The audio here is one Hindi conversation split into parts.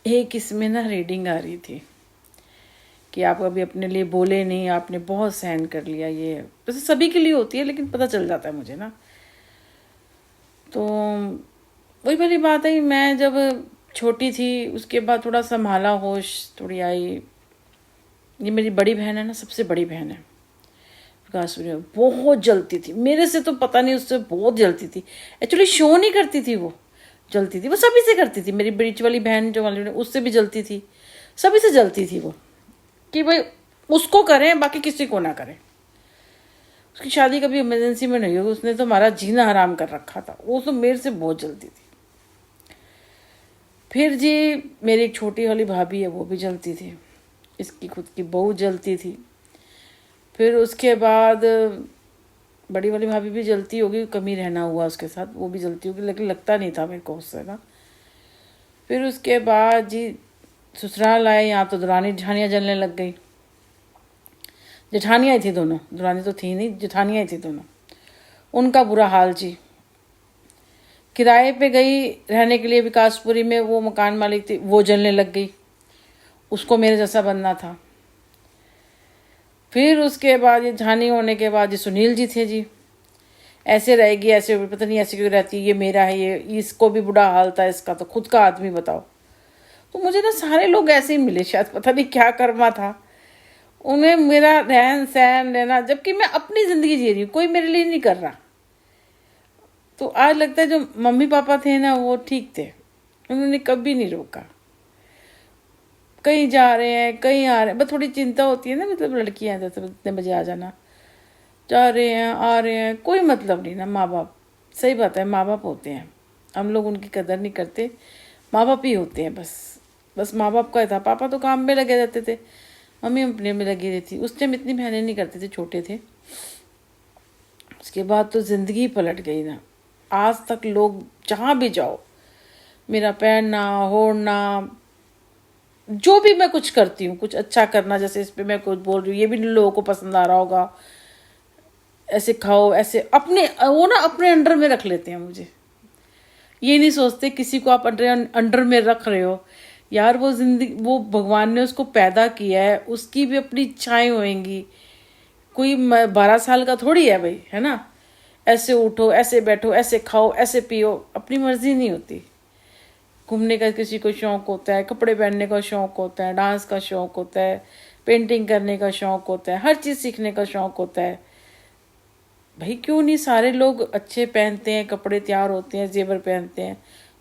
एक इसमें ना रीडिंग आ रही थी कि आप कभी अपने लिए बोले नहीं, आपने बहुत सहन कर लिया। ये वैसे सभी के लिए होती है, लेकिन पता चल जाता है मुझे ना। तो वही वाली बात है, मैं जब छोटी थी उसके बाद थोड़ा संभाला, होश थोड़ी आई। ये मेरी बड़ी बहन है ना, सबसे बड़ी बहन है विकासपुरी, बहुत जलती थी मेरे से, तो पता नहीं उससे बहुत जलती थी। एक्चुअली शो नहीं करती थी वो, जलती थी वो सभी से करती थी। मेरी बीच वाली बहन जो वाली उससे भी जलती थी, सभी से जलती थी वो, कि भाई उसको करें बाकी किसी को ना करें। उसकी शादी कभी इमरजेंसी में नहीं हुई, उसने तो हमारा जीना हराम कर रखा था। वो तो मेरे से बहुत जलती थी। फिर जी मेरी एक छोटी वाली भाभी है, वो भी जलती थी। इसकी खुद की बहू जलती थी। फिर उसके बाद बड़ी वाली भाभी भी जलती होगी, कमी रहना हुआ उसके साथ, वो भी जलती होगी, लेकिन लगता नहीं था मेरे को उससे ना। फिर उसके बाद जी ससुराल आए, यहाँ तो दुरानी जेठानियाँ जलने लग गई। जेठानियाँ थी दोनों, दुरानी तो थी नहीं, जेठानियाँ थी दोनों। उनका बुरा हाल जी। किराए पे गई रहने के लिए विकासपुरी में, वो मकान मालिक थी, वो जलने लग गई, उसको मेरे जैसा बनना था। फिर उसके बाद ये झानी होने के बाद ये सुनील जी थे जी, ऐसे रहेगी, ऐसे पता नहीं ऐसे क्यों रहती, ये मेरा है, ये इसको भी बुरा हाल था, इसका तो खुद का आदमी बताओ। तो मुझे ना सारे लोग ऐसे ही मिले, शायद पता नहीं क्या कर्मा था उन्हें, मेरा रहन सहन लेना, जबकि मैं अपनी ज़िंदगी जी रही हूँ, कोई मेरे लिए नहीं कर रहा। तो आज लगता है जो मम्मी पापा थे ना वो ठीक थे, उन्होंने कभी नहीं रोका। कहीं जा रहे हैं कहीं आ रहे हैं, बस थोड़ी चिंता होती है ना, मतलब लड़कियां हैं तो इतने बजे आ जाना, जा रहे हैं आ रहे हैं, कोई मतलब नहीं ना। माँ बाप, सही बात है, माँ बाप होते हैं, हम लोग उनकी कदर नहीं करते, माँ बाप ही होते हैं बस। बस माँ बाप का ही था। पापा तो काम में लगे रहते थे, मम्मी अपने में लगी रहती। उस टाइम इतनी बहनें नहीं करते थे, छोटे थे। उसके बाद तो ज़िंदगी पलट गई ना। आज तक लोग जहाँ भी जाओ, मेरा पहनना ओढ़ना, जो भी मैं कुछ करती हूँ, कुछ अच्छा करना, जैसे इस पे मैं कुछ बोल रही हूँ, ये भी लोगों को पसंद आ रहा होगा, ऐसे खाओ, ऐसे अपने वो ना अपने अंडर में रख लेते हैं मुझे। ये नहीं सोचते किसी को आप अंडर में रख रहे हो यार। वो जिंदगी, वो भगवान ने उसको पैदा किया है, उसकी भी अपनी इच्छाएं होंगी। कोई 12 साल का थोड़ी है भाई, है ना। ऐसे उठो, ऐसे बैठो, ऐसे खाओ, ऐसे पियो, अपनी मर्जी नहीं होती। घूमने का किसी को शौक होता है, कपड़े पहनने का शौक होता है, डांस का शौक होता है, पेंटिंग करने का शौक होता है, हर चीज़ सीखने का शौक होता है। भाई क्यों नहीं, सारे लोग अच्छे पहनते हैं, कपड़े तैयार होते हैं, जेवर पहनते हैं,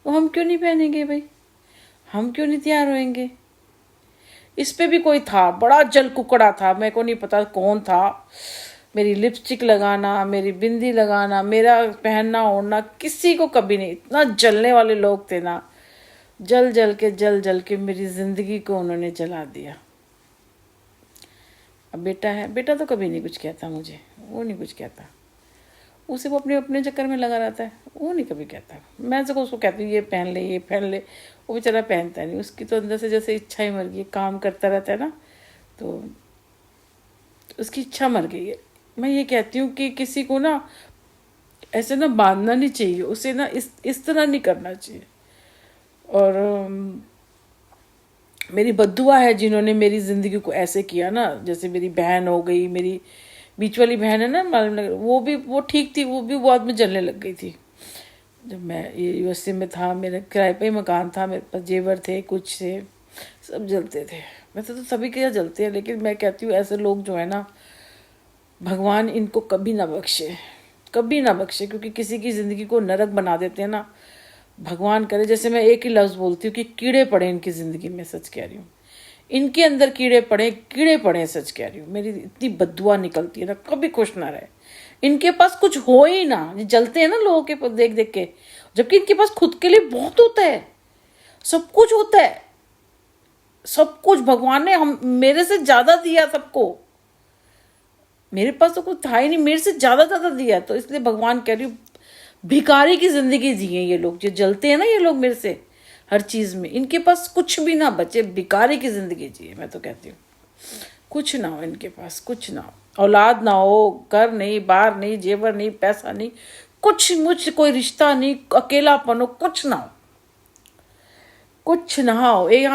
तो हम क्यों नहीं पहनेंगे भाई, हम क्यों नहीं तैयार होएंगे। इस पे भी कोई था, बड़ा जल कुकड़ा था, मेरे को नहीं पता कौन था। मेरी लिपस्टिक लगाना, मेरी बिंदी लगाना, मेरा पहनना ओढ़ना, किसी को कभी नहीं। इतना जलने वाले लोग थे ना, जल जल के मेरी ज़िंदगी को उन्होंने जला दिया। अब बेटा है, बेटा तो कभी नहीं कुछ कहता मुझे, वो नहीं कुछ कहता, उसे वो अपने अपने चक्कर में लगा रहता है, वो नहीं कभी कहता। मैं तो उसको कहती हूँ ये पहन ले ये पहन ले, वो बेचारा पहनता नहीं। उसकी तो अंदर से जैसे इच्छा ही मर गई, काम करता रहता है ना, तो उसकी इच्छा मर गई है। मैं ये कहती हूँ कि किसी को ना ऐसे ना बांधना नहीं चाहिए, उसे ना इस तरह नहीं करना चाहिए। और मेरी बद्दुआ है जिन्होंने मेरी ज़िंदगी को ऐसे किया ना। जैसे मेरी बहन हो गई, मेरी बीच वाली बहन है ना मालूम नगर, वो ठीक थी, वो भी बाद में जलने लग गई थी। जब मैं ये यूएसए में था, मेरा किराए पे ही मकान था, मेरे पास जेवर थे, कुछ थे, सब जलते थे। वैसे तो सभी के यहाँ जलते हैं, लेकिन मैं कहती हूँ ऐसे लोग जो है ना, भगवान इनको कभी ना बख्शे, कभी ना बख्शे, क्योंकि किसी की ज़िंदगी को नरक बना देते हैं ना। भगवान करे, जैसे मैं एक ही लफ्ज़ बोलती हूँ कि कीड़े पड़े इनकी ज़िंदगी में, सच कह रही हूँ, इनके अंदर कीड़े पड़े, सच कह रही हूँ। मेरी इतनी बद्दुआ निकलती है ना, कभी खुश ना रहे। इनके पास कुछ हो ही ना, ये जलते हैं ना लोगों के देख देख के, जबकि इनके पास खुद के लिए बहुत होता है, सब कुछ होता है, सब कुछ भगवान ने हम मेरे से ज़्यादा दिया सबको। मेरे पास तो कुछ था ही नहीं, मेरे से ज़्यादा दिया, तो इसलिए भगवान कह रही हूँ भिखारी की ज़िंदगी जिए ये लोग, जो जलते हैं ना ये लोग मेरे से हर चीज़ में, इनके पास कुछ भी ना बचे, भिखारी की ज़िंदगी जिए। मैं तो कहती हूँ कुछ ना हो इनके पास, कुछ ना हो, औलाद ना हो, घर नहीं, बार नहीं, जेवर नहीं, पैसा नहीं, कुछ मुझ कोई रिश्ता नहीं, अकेलापन हो, कुछ ना हो, कुछ ना हो। एक